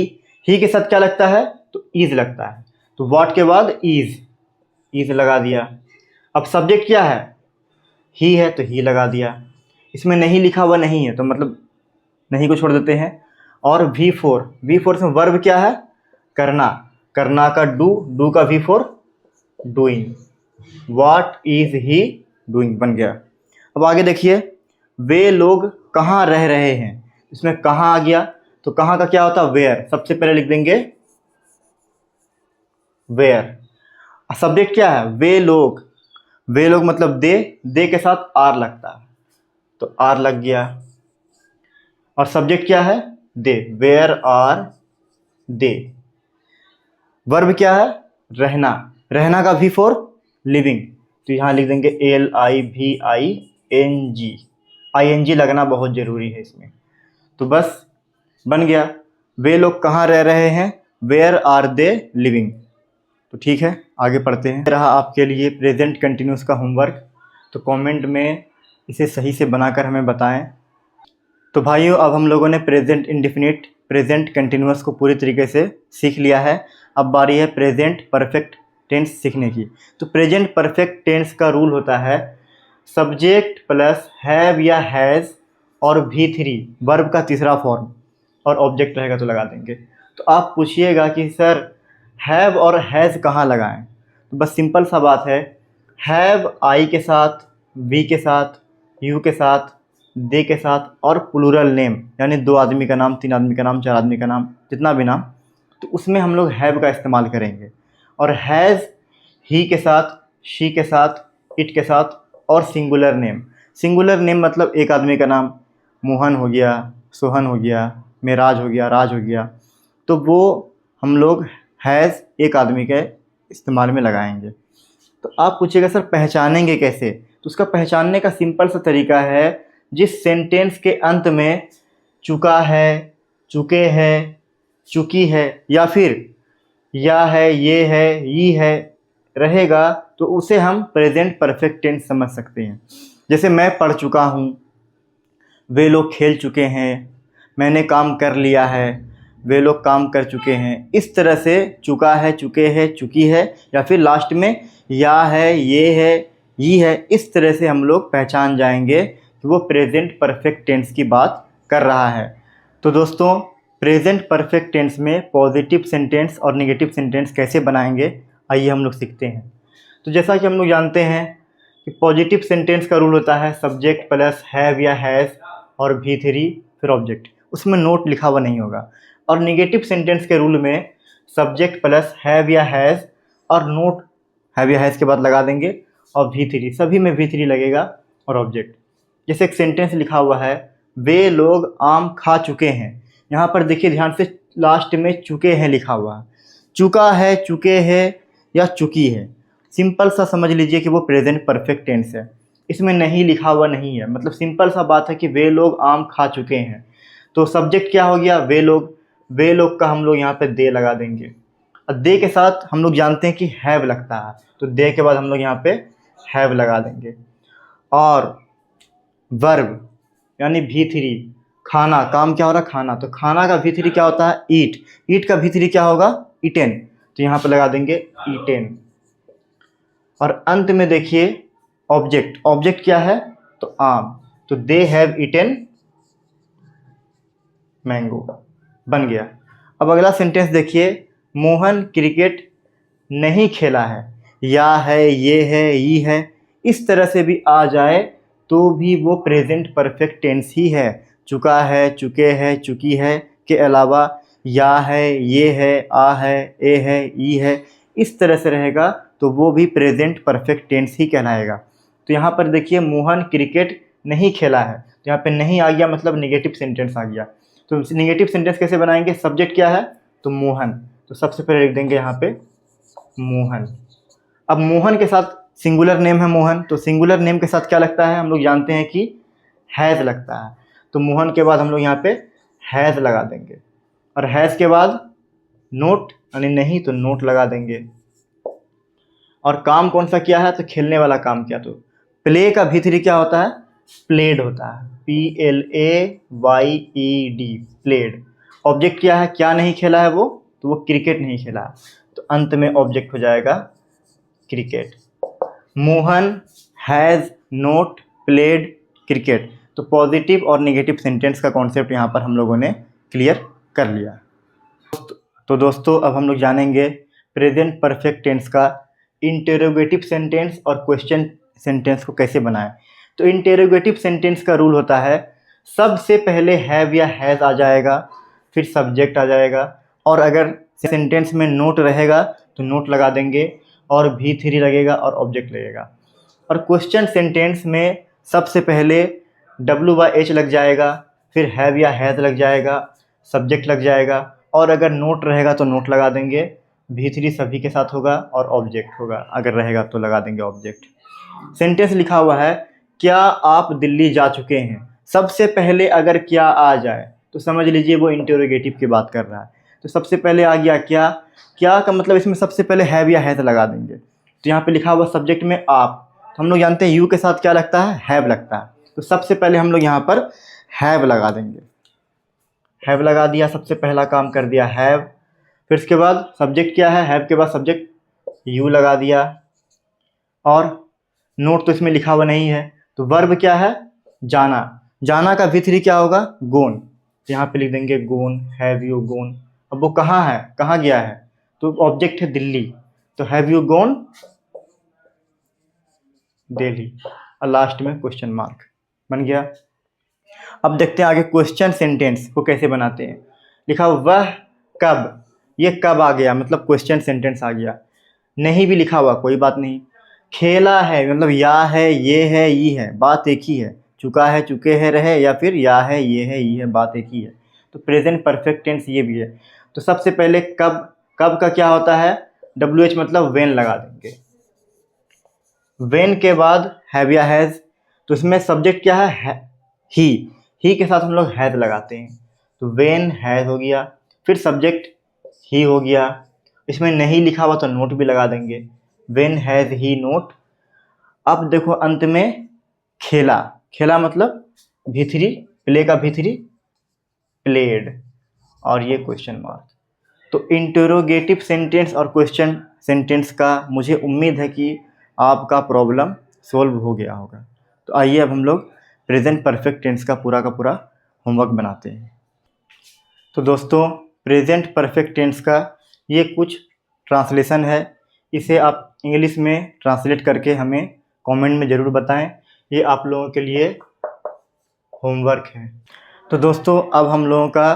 के साथ क्या लगता है? तो इज लगता है, तो व्हाट के बाद इज लगा दिया। अब सब्जेक्ट क्या है? ही है तो ही लगा दिया। इसमें नहीं लिखा हुआ नहीं है तो मतलब नहीं को छोड़ देते हैं। और V4 से वर्ब क्या है? करना, करना का डू का V4 doing. What is he doing बन गया। अब आगे देखिए वे लोग कहाँ रह रहे हैं, इसमें कहाँ आ गया। तो कहाँ का क्या होता है? वेयर। सबसे पहले लिख देंगे वेयर। सब्जेक्ट क्या है? वे लोग, वे लोग मतलब दे के साथ आर लगता है तो आर लग गया। और सब्जेक्ट क्या है? दे, वेयर आर दे। वर्ब क्या है? रहना, रहना का V4 लिविंग, तो यहाँ लिख देंगे LIVING। ING लगना बहुत ज़रूरी है इसमें। तो बस बन गया वे लोग कहाँ रह रहे हैं, वेयर आर दे लिविंग। तो ठीक है आगे पढ़ते हैं। रहा आपके लिए प्रेजेंट कंटिन्यूस का होमवर्क, तो कमेंट में इसे सही से बनाकर हमें बताएं। तो भाइयों अब हम लोगों ने प्रेजेंट इंडेफिनिट, प्रेजेंट कंटिन्यूअस को पूरी तरीके से सीख लिया है। अब बारी है प्रेजेंट परफेक्ट टेंस सीखने की। तो प्रेजेंट परफेक्ट टेंस का रूल होता है सब्जेक्ट प्लस हैव या हैज़ और V3 वर्ब का तीसरा फॉर्म और ऑब्जेक्ट रहेगा तो लगा देंगे। तो आप पूछिएगा कि सर हैव और हैज़ कहाँ लगाएं, तो बस सिंपल सा बात है। हैव आई के साथ, वी के साथ, यू के साथ, दे के साथ और प्लूरल नेम यानी 2 आदमी का नाम, 3 आदमी का नाम, 4 आदमी का नाम, जितना भी नाम, तो उसमें हम लोग हैव का इस्तेमाल करेंगे। और हैज़ ही के साथ, शी के साथ, इट के साथ और सिंगुलर नेम। सिंगुलर नेम मतलब एक आदमी का नाम, मोहन हो गया, सोहन हो गया, मेराज हो गया, राज हो गया, तो वो हम लोग हैज़ एक आदमी के इस्तेमाल में लगाएंगे। तो आप पूछिएगा सर पहचानेंगे कैसे, तो उसका पहचानने का सिंपल सा तरीका है जिस सेंटेंस के अंत में चुका है, चुके हैं, चुकी है या फिर या है, ये है, ये है रहेगा तो उसे हम प्रेजेंट परफेक्ट टेंस समझ सकते हैं। जैसे मैं पढ़ चुका हूँ, वे लोग खेल चुके हैं, मैंने काम कर लिया है, वे लोग काम कर चुके हैं। इस तरह से चुका है, चुके हैं, चुकी है या फिर लास्ट में या है, ये है, ये है, इस तरह से हम लोग पहचान जाएंगे कि वो प्रेजेंट परफेक्ट टेंस की बात कर रहा है। तो दोस्तों प्रेजेंट परफेक्ट टेंस में पॉजिटिव सेंटेंस और नेगेटिव सेंटेंस कैसे बनाएंगे आइए हम लोग सीखते हैं। तो जैसा कि हम लोग जानते हैं कि पॉजिटिव सेंटेंस का रूल होता है सब्जेक्ट प्लस हैव या हैज़ और V3 फिर ऑब्जेक्ट, उसमें नोट लिखा हुआ नहीं होगा। और नेगेटिव सेंटेंस के रूल में सब्जेक्ट प्लस हैव या हैज़ और नोट हैव या हैज़ के बाद लगा देंगे और V3, सभी में V3 लगेगा और ऑब्जेक्ट। जैसे एक सेंटेंस लिखा हुआ है वे लोग आम खा चुके हैं, यहाँ पर देखिए ध्यान से लास्ट में चुके हैं लिखा हुआ है। चुका है, चुके हैं या चुकी है, सिंपल सा समझ लीजिए कि वो प्रेजेंट परफेक्ट टेंस है, इसमें नहीं लिखा हुआ नहीं है, मतलब सिंपल सा बात है कि वे लोग आम खा चुके हैं। तो सब्जेक्ट क्या हो गया, वे लोग का हम लोग यहाँ पे दे लगा देंगे। और दे के साथ हम लोग जानते हैं कि हैव लगता है, तो दे के बाद हम लोग यहाँ पे हैव लगा देंगे। और वर्ब यानी V3, खाना, काम क्या हो रहा है, खाना, तो खाना का V3 क्या होता है, ईट। ईट का V3 क्या होगा, ईटेन, तो यहाँ पे लगा देंगे ईटेन। और अंत में देखिए ऑब्जेक्ट, ऑब्जेक्ट क्या है, तो आम, तो दे हैव ईटेन मैंगो, बन गया। अब अगला सेंटेंस देखिए, मोहन क्रिकेट नहीं खेला है, या है, ये है, ई है, इस तरह से भी आ जाए तो भी वो प्रेजेंट परफेक्ट टेंस ही है। चुका है, चुके हैं, चुकी है के अलावा या है, ये है, आ है, ए है, ई है, इस तरह से रहेगा तो वो भी प्रेजेंट परफेक्ट टेंस ही कहलाएगा। तो यहाँ पर देखिए मोहन क्रिकेट नहीं खेला है, तो यहाँ पे नहीं आ गया मतलब निगेटिव सेंटेंस आ गया। तो निगेटिव सेंटेंस कैसे बनाएंगे, सब्जेक्ट क्या है, तो मोहन, तो सबसे पहले लिख देंगे यहाँ पे मोहन। अब मोहन के साथ सिंगुलर नेम है मोहन, तो सिंगुलर नेम के साथ क्या लगता है, हम लोग जानते हैं कि हैज़ लगता है। तो मोहन के बाद हम लोग यहाँ पे हैज़ लगा देंगे, और हैज़ के बाद नोट यानी नहीं, तो नोट लगा देंगे। और काम कौन सा किया है, तो खेलने वाला काम किया, तो प्ले का V3 क्या होता है, प्लेड होता है, PLAYED, प्लेड। ऑब्जेक्ट क्या है, क्या नहीं खेला है वो, तो वो क्रिकेट नहीं खेला, तो अंत में ऑब्जेक्ट हो जाएगा cricket. Mohan has note played cricket, तो पॉजिटिव और नेगेटिव सेंटेंस का कॉन्सेप्ट यहाँ पर हम लोगों ने क्लियर कर लिया। तो दोस्तों अब हम लोग जानेंगे प्रेजेंट परफेक्ट टेंस का इंटेरोगेटिव सेंटेंस और क्वेश्चन सेंटेंस को कैसे बनाएं। तो इंटेरोगेटिव सेंटेंस का रूल होता है, सबसे पहले हैव या हैज़ आ जाएगा, फिर सब्जेक्ट आ जाएगा, और अगर सेंटेंस में नोट रहेगा तो नोट लगा देंगे, और V3 लगेगा और ऑब्जेक्ट लगेगा। और क्वेश्चन सेंटेंस में सबसे पहले WH लग जाएगा, फिर हैव या हैज़ लग जाएगा, सब्जेक्ट लग जाएगा, और अगर नोट रहेगा तो नोट लगा देंगे, V3 सभी के साथ होगा और ऑब्जेक्ट होगा, अगर रहेगा तो लगा देंगे ऑब्जेक्ट। सेंटेंस लिखा हुआ है, क्या आप दिल्ली जा चुके हैं, सबसे पहले अगर क्या आ जाए तो समझ लीजिए वो इंटरोगेटिव की बात कर रहा है। तो सबसे पहले आ गया क्या, क्या का मतलब इसमें सबसे पहले हैव या हैज़ लगा देंगे। तो यहाँ पे लिखा हुआ सब्जेक्ट में आप, तो हम लोग जानते हैं यू के साथ क्या लगता है, हैव लगता है, तो सबसे पहले हम लोग यहाँ पर हैव लगा देंगे। हैव लगा दिया, सबसे पहला काम कर दिया हैव। फिर इसके बाद सब्जेक्ट क्या है, हैव के बाद सब्जेक्ट यू लगा दिया, और नोट तो इसमें लिखा हुआ नहीं है, तो वर्ब क्या है, जाना, जाना का V3 क्या होगा, गोन, तो यहाँ पे लिख देंगे गोन, हैव यू गोन। अब वो कहाँ है, कहाँ गया है, तो ऑब्जेक्ट है दिल्ली, तो हैव यू गोन दिल्ली, और लास्ट में क्वेश्चन मार्क, बन गया। अब देखते हैं आगे क्वेश्चन सेंटेंस को कैसे बनाते हैं। लिखा वह कब, ये कब आ गया मतलब क्वेश्चन सेंटेंस आ गया, नहीं भी लिखा हुआ कोई बात नहीं। खेला है मतलब या है, ये है, ई है, बात एक ही है। चुका है, चुके हैं, रहे, या फिर या है, ये है, ई है, बात एक ही है। तो प्रेजेंट परफेक्ट टेंस ये भी है। तो सबसे पहले कब, कब का क्या होता है, WH मतलब वेन लगा देंगे। वेन के बाद हैव या हैज़, तो इसमें सब्जेक्ट क्या है, ही के साथ हम लोग हैज़ लगाते हैं, तो वेन हैज़ हो गया, फिर सब्जेक्ट ही हो गया, इसमें नहीं लिखा हुआ तो नोट भी लगा देंगे, वेन हैज़ ही नोट। अब देखो अंत में खेला, खेला मतलब V3, प्ले का V3 प्लेड, और ये क्वेश्चन मार्क। तो इंटरोगेटिव सेंटेंस और क्वेश्चन सेंटेंस का मुझे उम्मीद है कि आपका प्रॉब्लम सॉल्व हो गया होगा। तो आइए अब हम लोग प्रेजेंट परफेक्ट टेंस का पूरा होमवर्क बनाते हैं। तो दोस्तों प्रेजेंट परफेक्ट टेंस का ये कुछ ट्रांसलेशन है, इसे आप इंग्लिश में ट्रांसलेट करके हमें कमेंट में ज़रूर बताएं, ये आप लोगों के लिए होमवर्क है। तो दोस्तों अब हम लोगों का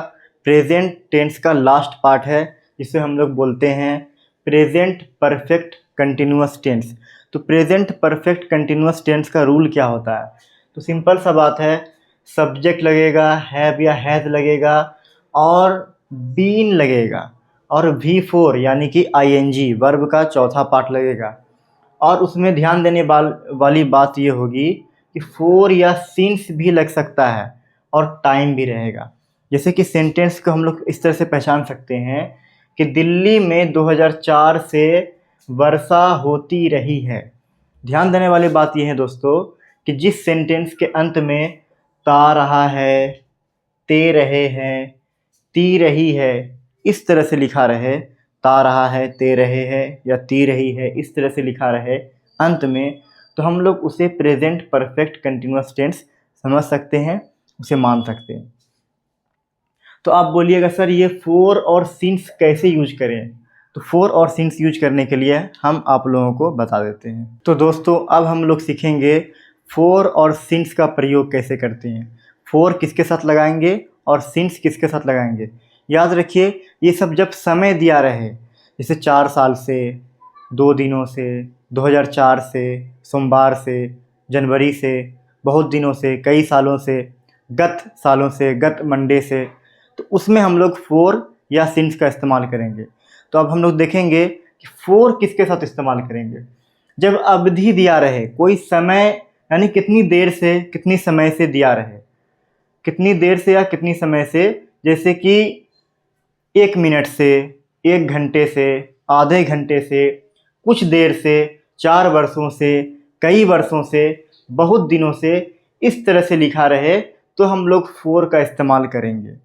प्रेजेंट टेंस का लास्ट पार्ट है, जिसे हम लोग बोलते हैं प्रेजेंट परफेक्ट कंटिन्यूअस टेंस। तो प्रेजेंट परफेक्ट कंटिन्यूअस टेंस का रूल क्या होता है, तो सिंपल सा बात है, सब्जेक्ट लगेगा, हैव या हैज़ लगेगा, और बीन लगेगा, और V4 यानी कि ING वर्ब का चौथा पार्ट लगेगा। और उसमें ध्यान देने वाली बात ये होगी कि फोर या सिंस भी लग सकता है और टाइम भी रहेगा। जैसे कि सेंटेंस को हम लोग इस तरह से पहचान सकते हैं कि दिल्ली में 2004 से वर्षा होती रही है। ध्यान देने वाली बात यह है दोस्तों कि जिस सेंटेंस के अंत में ता रहा है, ते रहे हैं, ती रही है, इस तरह से लिखा रहे, ता रहा है, ते रहे है या ती रही है, इस तरह से लिखा रहे अंत में, तो हम लोग उसे प्रेजेंट परफेक्ट कंटिन्यूअस टेंस समझ सकते हैं, उसे मान सकते हैं। तो आप बोलिएगा सर ये फोर और सिंस कैसे यूज करें? तो फोर और सिंस यूज करने के लिए हम आप लोगों को बता देते हैं। तो दोस्तों अब हम लोग सीखेंगे फोर और सिंस का प्रयोग कैसे करते हैं। फोर किसके साथ लगाएंगे और सिंस किसके साथ लगाएंगे। याद रखिए ये सब जब समय दिया रहे, जैसे 4 साल से, 2 दिनों से, 2004 से, सोमवार से, जनवरी से, बहुत दिनों से, कई सालों से, गत सालों से, गत मंडे से, तो उसमें हम लोग फोर या सिंस का इस्तेमाल करेंगे। तो अब हम लोग देखेंगे कि फोर किसके साथ इस्तेमाल करेंगे। जब अवधि दिया रहे, कोई समय यानी कितनी देर से कितनी समय से दिया रहे, कितनी देर से या कितनी समय से, जैसे कि 1 मिनट से, 1 घंटे से, आधे घंटे से, कुछ देर से, 4 वर्षों से, कई वर्षों से, बहुत दिनों से, इस तरह से लिखा रहे तो हम लोग फोर का इस्तेमाल करेंगे।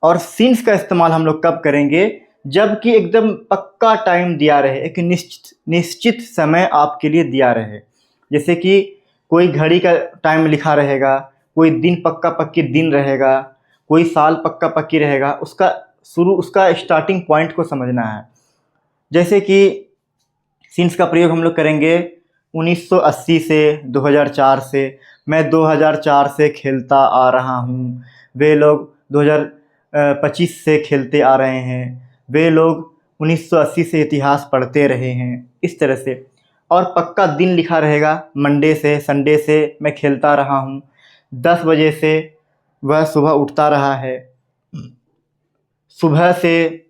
और सिंस का इस्तेमाल हम लोग कब करेंगे? जबकि एकदम पक्का टाइम दिया रहे, एक निश्चित समय आपके लिए दिया रहे। जैसे कि कोई घड़ी का टाइम लिखा रहेगा, कोई दिन पक्का पक्की दिन रहेगा, कोई साल पक्का पक्की रहेगा, उसका स्टार्टिंग पॉइंट को समझना है। जैसे कि सिंस का प्रयोग हम लोग करेंगे 1980 से, 2004 से। मैं 2004 से खेलता आ रहा हूँ, वे लोग 2025 से खेलते आ रहे हैं, वे लोग 1980 से इतिहास पढ़ते रहे हैं, इस तरह से। और पक्का दिन लिखा रहेगा, मंडे से, संडे से मैं खेलता रहा हूँ, 10 बजे से वह सुबह उठता रहा है, सुबह से,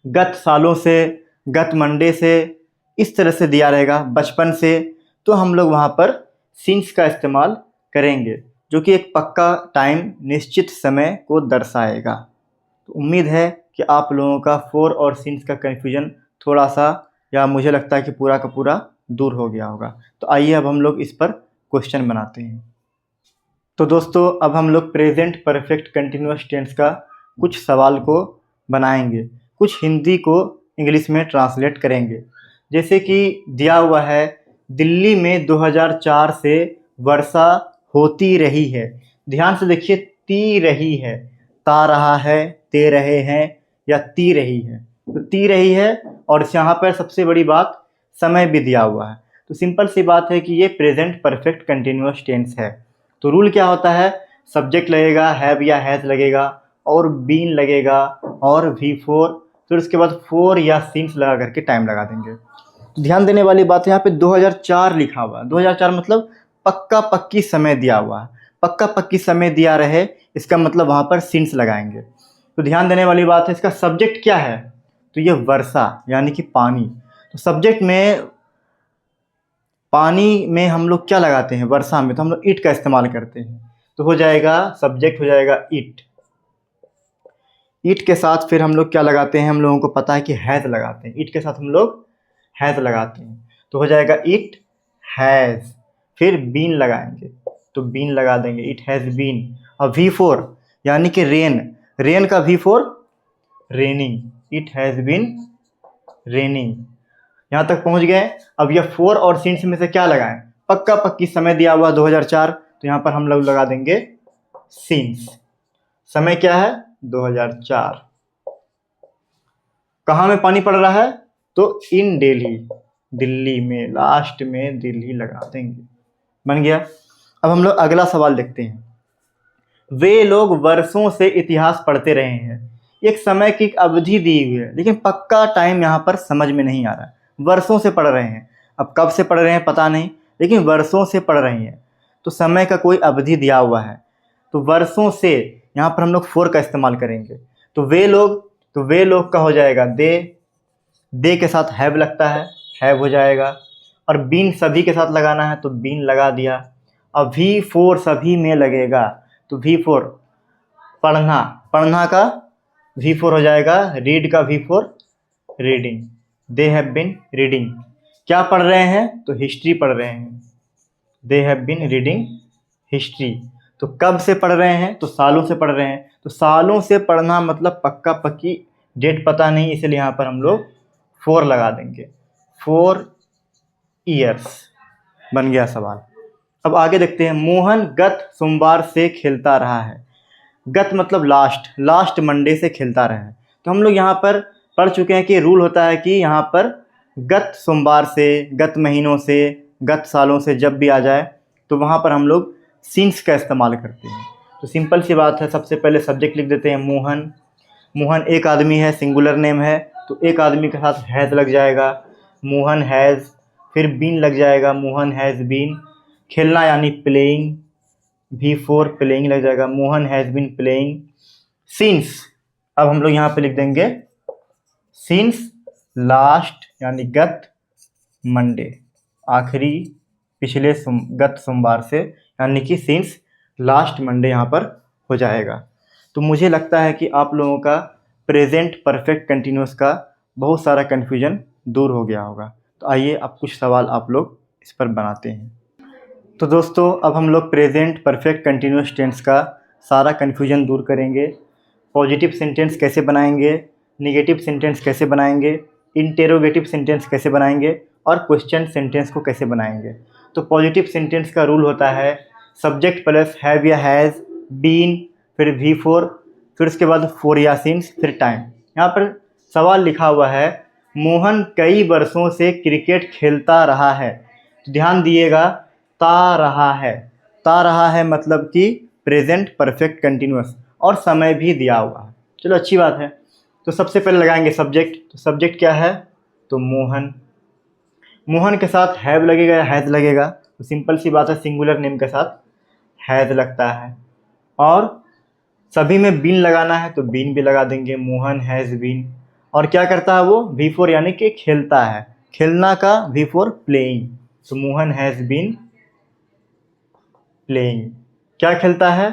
गत सालों से, गत मंडे से, इस तरह से दिया रहेगा, बचपन से। तो हम लोग वहाँ पर सिंस का इस्तेमाल करेंगे जो कि एक पक्का टाइम, निश्चित समय को दर्शाएगा। तो उम्मीद है कि आप लोगों का फोर और सिंस का कन्फ्यूजन थोड़ा सा, या मुझे लगता है कि पूरा का पूरा दूर हो गया होगा। तो आइए अब हम लोग इस पर क्वेश्चन बनाते हैं। तो दोस्तों अब हम लोग प्रेजेंट परफेक्ट कंटिन्यूअस टेंस का कुछ सवाल को बनाएंगे, कुछ हिंदी को इंग्लिश में ट्रांसलेट करेंगे। जैसे कि दिया हुआ है, दिल्ली में 2004 से वर्षा होती रही है। ध्यान से देखिए, ती रही है, ता रहा है, ते रहे हैं या ती रही है। तो ती रही है, और यहाँ पर सबसे बड़ी बात समय भी दिया हुआ है। तो सिंपल सी बात है कि ये प्रेजेंट परफेक्ट कंटिन्यूअस टेंस है। तो रूल क्या होता है? सब्जेक्ट लगेगा, हैव या हैज लगेगा, और बीन लगेगा, और V4, फिर उसके बाद फोर या सिंस लगा करके टाइम लगा देंगे। ध्यान देने वाली बात है, यहाँ पे 2004 लिखा हुआ है। 2004 मतलब पक्का पक्की समय दिया हुआ है, पक्का पक्की समय दिया रहे, इसका मतलब वहाँ पर सिंस लगाएंगे। तो ध्यान देने वाली बात है, इसका सब्जेक्ट क्या है? तो ये वर्षा यानी कि पानी। तो सब्जेक्ट में, पानी में हम लोग क्या लगाते हैं? वर्षा में तो हम लोग इट का इस्तेमाल करते हैं। तो हो जाएगा, सब्जेक्ट हो जाएगा इट। इट के साथ फिर हम लोग क्या लगाते हैं? हम लोगों को पता है कि हैज़ लगाते हैं। इट के साथ हम लोग हैज़ लगाते हैं, तो हो जाएगा इट हैज़। फिर बीन लगाएंगे तो बीन लगा देंगे, इट हैज़ बीन। और V4 यानी कि रेन, रेन का V4 raining, it has been raining. यहाँ तक पहुँच गए। अब यह फोर और सिंस में से क्या लगाएं? पक्का पक्की समय दिया हुआ 2004, तो यहाँ पर हम लोग लगा देंगे सिंस। समय क्या है? 2004। कहाँ में पानी पड़ रहा है? तो इन दिल्ली, दिल्ली में, लास्ट में दिल्ली लगा देंगे। बन गया। अब हम लोग अगला सवाल देखते हैं। वे लोग वर्षों से इतिहास पढ़ते रहे हैं। एक समय की अवधि दी हुई है, लेकिन पक्का टाइम यहाँ पर समझ में नहीं आ रहा है। वर्षों से पढ़ रहे हैं, अब कब से पढ़ रहे हैं पता नहीं, लेकिन वर्षों से पढ़ रहे हैं, तो समय का कोई अवधि दिया हुआ है। तो वर्षों से यहाँ पर हम लोग फोर का इस्तेमाल करेंगे। तो वे लोग का हो जाएगा दे, दे के साथ हैव लगता है, हैव हो जाएगा। और बीन सभी के साथ लगाना है तो बीन लगा दिया। अब V4 सभी में लगेगा तो V4 पढ़ना, पढ़ना का V4 हो जाएगा, रीड का V4 reading. They have been reading, क्या पढ़ रहे हैं तो हिस्ट्री पढ़ रहे हैं। They have been reading history, तो कब से पढ़ रहे हैं तो सालों से पढ़ रहे हैं। तो सालों से पढ़ना मतलब पक्का पक्की, डेट पता नहीं, इसलिए यहाँ पर हम लोग 4 लगा देंगे। 4 ईयर्स बन गया सवाल। अब आगे देखते हैं। मोहन गत सोमवार से खेलता रहा है। गत मतलब लास्ट, लास्ट मंडे से खेलता रहा है। तो हम लोग यहाँ पर पढ़ चुके हैं कि रूल होता है कि यहाँ पर गत सोमवार से, गत महीनों से, गत सालों से जब भी आ जाए तो वहाँ पर हम लोग सिंस का इस्तेमाल करते हैं। तो सिंपल सी बात है, सबसे पहले सब्जेक्ट लिख देते हैं मोहन। मोहन एक आदमी है, सिंगुलर नेम है, तो एक आदमी के साथ हैज़ लग जाएगा, मोहन हैज़, फिर बीन लग जाएगा, मोहन हैज़ बीन। खेलना यानी प्लेइंग, V4 प्लेइंग लग जाएगा, Mohan has been playing. Since, अब हम लोग यहाँ पे लिख देंगे सिंस लास्ट यानी गत मंडे, आखिरी पिछले गत सोमवार से, यानी कि सिंस लास्ट मंडे यहाँ पर हो जाएगा। तो मुझे लगता है कि आप लोगों का प्रेजेंट परफेक्ट कंटिन्यूस का बहुत सारा कन्फ्यूजन दूर हो गया होगा। तो आइए अब कुछ सवाल आप लोग इस पर बनाते हैं। तो दोस्तों अब हम लोग प्रेजेंट परफेक्ट कंटिन्यूस टेंस का सारा कन्फ्यूजन दूर करेंगे। पॉजिटिव सेंटेंस कैसे बनाएंगे, नेगेटिव सेंटेंस कैसे बनाएंगे, इंटेरोगेटिव सेंटेंस कैसे बनाएंगे और क्वेश्चन सेंटेंस को कैसे बनाएंगे। तो पॉजिटिव सेंटेंस का रूल होता है सब्जेक्ट प्लस हैव या हैज़, बीन, फिर V4, फिर उसके बाद 4 या सिंस, फिर टाइम। यहाँ पर सवाल लिखा हुआ है मोहन कई वर्षों से क्रिकेट खेलता रहा है। तो ध्यान दिएगा, ता रहा है, ता रहा है मतलब कि प्रेजेंट परफेक्ट कंटिन्यूस और समय भी दिया हुआ है। चलो अच्छी बात है। तो सबसे पहले लगाएंगे सब्जेक्ट। तो सब्जेक्ट क्या है तो मोहन, मोहन के साथ हैव लगेगा या हैज़ लगेगा। तो सिंपल सी बात है, सिंगुलर नेम के साथ हैज़ लगता है। और सभी में बीन लगाना है तो बीन भी लगा देंगे, मोहन हैज़ बीन। और क्या करता है वो, V4 यानी कि खेलता है, खेलना का V4 प्लेइंग। तो मोहन हैज़ बीन प्लेइंग, क्या खेलता है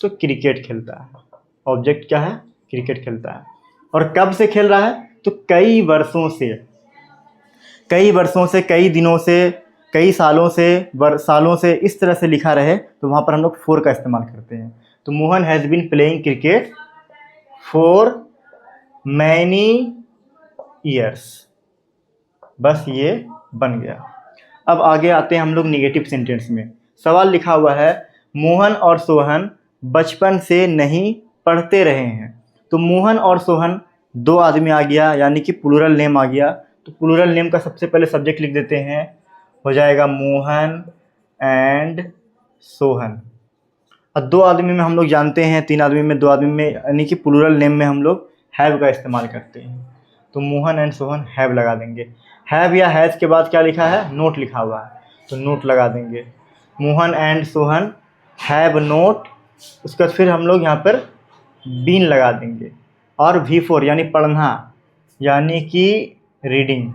तो क्रिकेट खेलता है। ऑब्जेक्ट क्या है, क्रिकेट खेलता है। और कब से खेल रहा है तो कई वर्षों से, कई वर्षों से, कई दिनों से, कई सालों से, सालों से, इस तरह से लिखा रहे तो वहाँ पर हम लोग 4 का इस्तेमाल करते हैं। तो Mohan has been playing cricket for many years, बस ये बन गया। अब आगे आते हैं हम लोग निगेटिव सेंटेंस में। सवाल लिखा हुआ है मोहन और सोहन बचपन से नहीं पढ़ते रहे हैं। तो मोहन और सोहन 2 आदमी आ गया, यानी कि प्लूरल नेम आ गया। तो प्लूरल नेम का सबसे पहले सब्जेक्ट लिख देते हैं, हो जाएगा मोहन एंड सोहन। और 2 आदमी में हम लोग जानते हैं, 3 आदमी में, 2 आदमी में, यानी कि प्लूरल नेम में हम लोग हैव का इस्तेमाल करते हैं। तो मोहन एंड सोहन हैव लगा देंगे। हैव या हैज़ के बाद क्या लिखा है, नोट लिखा हुआ है, तो नोट लगा देंगे। Mohan and Sohan have note, उसके बाद फिर हम लोग यहाँ पर बीन लगा देंगे। और V4 यानी पढ़ना, यानी कि reading.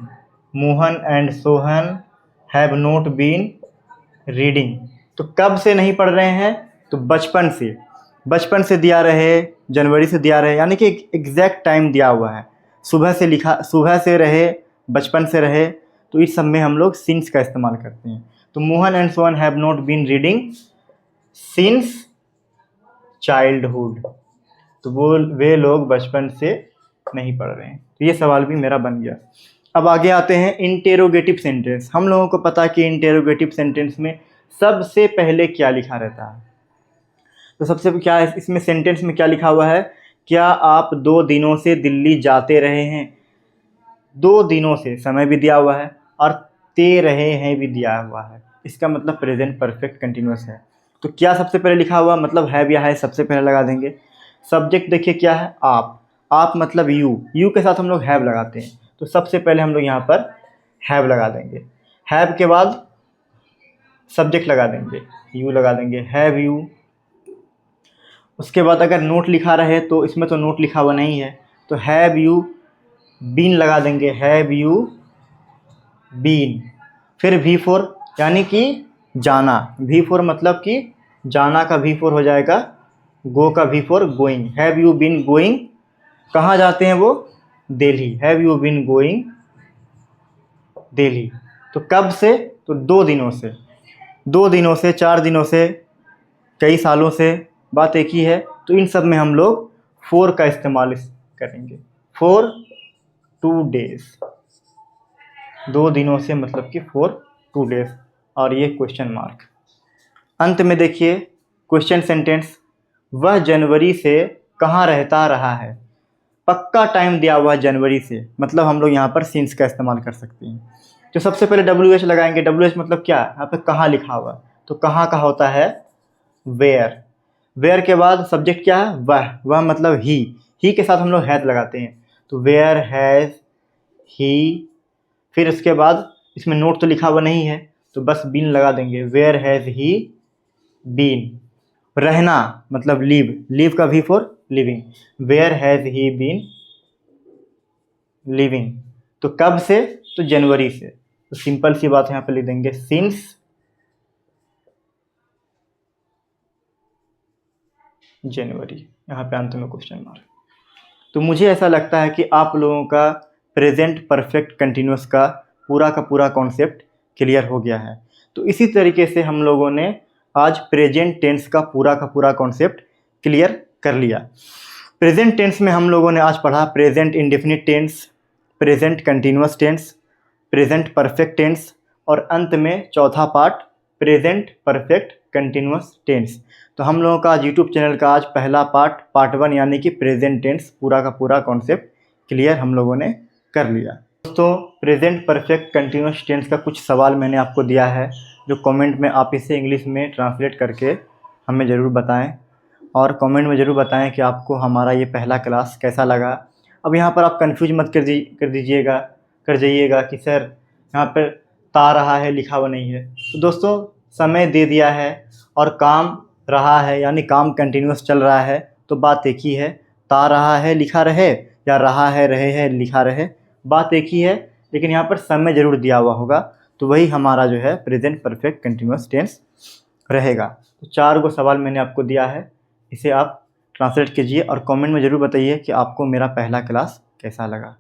Mohan and Sohan have not been reading. तो कब से नहीं पढ़ रहे हैं तो बचपन से, बचपन से दिया रहे, जनवरी से दिया रहे, यानी कि एग्जैक्ट टाइम दिया हुआ है। सुबह से लिखा, सुबह से रहे, बचपन से रहे, तो इस सब में हम लोग सिंस का इस्तेमाल करते हैं। तो Mohan and Sohan have not been reading since childhood, तो वे लोग बचपन से नहीं पढ़ रहे हैं। तो ये सवाल भी मेरा बन गया। अब आगे आते हैं इंटेरोगेटिव सेंटेंस। हम लोगों को पता है कि इंटेरोगेटिव सेंटेंस में सबसे पहले क्या लिखा रहता है। तो सबसे क्या है इसमें, सेंटेंस में क्या लिखा हुआ है, क्या आप 2 दिनों से दिल्ली जाते रहे हैं। 2 दिनों से समय भी दिया हुआ है और ते रहे हैं भी दिया हुआ है, इसका मतलब प्रेजेंट परफेक्ट कंटिन्यूस है। तो क्या सबसे पहले लिखा हुआ, मतलब हैव या है सबसे पहले लगा देंगे। सब्जेक्ट देखिए क्या है, आप मतलब यू के साथ हम लोग हैव लगाते हैं। तो सबसे पहले हम लोग यहाँ पर हैव लगा देंगे। हैव के बाद सब्जेक्ट लगा देंगे, यू लगा देंगे, हैव यू। उसके बाद अगर नोट लिखा रहे तो इसमें तो नोट लिखा हुआ नहीं है, तो हैव यू बीन लगा देंगे, हैव यू बीन। फिर V4 यानी कि जाना, V4 मतलब कि जाना का V4 हो जाएगा गो का V4 going. Have you been going, कहाँ जाते हैं वो, Delhi. Have you been going Delhi. तो कब से, तो 2 दिनों से, 2 दिनों से, 4 दिनों से, कई सालों से, बात एक ही है। तो इन सब में हम लोग फॉर का इस्तेमाल करेंगे। फॉर 2 डेज, 2 दिनों से मतलब कि फॉर 2 डेज, और ये क्वेश्चन मार्क। अंत में देखिए क्वेश्चन सेंटेंस, वह जनवरी से कहाँ रहता रहा है। पक्का टाइम दिया हुआ है जनवरी से, मतलब हम लोग यहाँ पर सिंस का इस्तेमाल कर सकते हैं। तो सबसे पहले WH लगाएंगे। WH मतलब क्या है, यहाँ पे कहाँ लिखा हुआ, तो कहाँ का होता है वेयर। वेयर के बाद सब्जेक्ट क्या है, वह मतलब ही के साथ हम लोग हैज लगाते हैं। तो वेयर हैज ही, फिर उसके बाद इसमें नोट तो लिखा हुआ नहीं है तो बस बीन लगा देंगे। Where has he been. रहना मतलब लीव का V four living. Where has he been living. तो कब से, तो जनवरी से। तो सिंपल सी बात यहाँ पे लिख देंगे सिंस जनवरी, यहाँ पे अंत में क्वेश्चन मार्क। तो मुझे ऐसा लगता है कि आप लोगों का प्रेजेंट परफेक्ट कंटिन्यूस का पूरा कॉन्सेप्ट क्लियर हो गया है। तो इसी तरीके से हम लोगों ने आज प्रेजेंट टेंस का पूरा कॉन्सेप्ट क्लियर कर लिया। प्रेजेंट टेंस में हम लोगों ने आज पढ़ा present indefinite tense, present continuous tense, present perfect tense, और अंत में चौथा part present perfect continuous tense. तो हम लोगों का आज यूट्यूब चैनल का आज पहला पार्ट 1 यानी कि प्रेजेंट टेंस पूरा का पूरा कॉन्सेप्ट क्लियर हम लोगों ने कर लिया। दोस्तों प्रेजेंट परफेक्ट कंटिन्यूस टेंस का कुछ सवाल मैंने आपको दिया है, जो कमेंट में आप इसे इंग्लिश में ट्रांसलेट करके हमें ज़रूर बताएं, और कमेंट में ज़रूर बताएं कि आपको हमारा ये पहला क्लास कैसा लगा। अब यहाँ पर आप कंफ्यूज मत कर जाइएगा कि सर यहाँ पर ता रहा है लिखा हुआ नहीं है। तो दोस्तों समय दे दिया है और काम रहा है, यानी काम कंटिन्यूस चल रहा है, तो बात एक ही है। ता रहा है लिखा रहे या रहा है रहे है लिखा रहे, बात एक ही है, लेकिन यहाँ पर समय ज़रूर दिया हुआ होगा। तो वही हमारा जो है प्रेजेंट परफेक्ट कंटिन्यूस टेंस रहेगा। तो 4 सवाल मैंने आपको दिया है, इसे आप ट्रांसलेट कीजिए और कमेंट में ज़रूर बताइए कि आपको मेरा पहला क्लास कैसा लगा।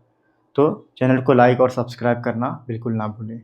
तो चैनल को लाइक और सब्सक्राइब करना बिल्कुल ना भूलें।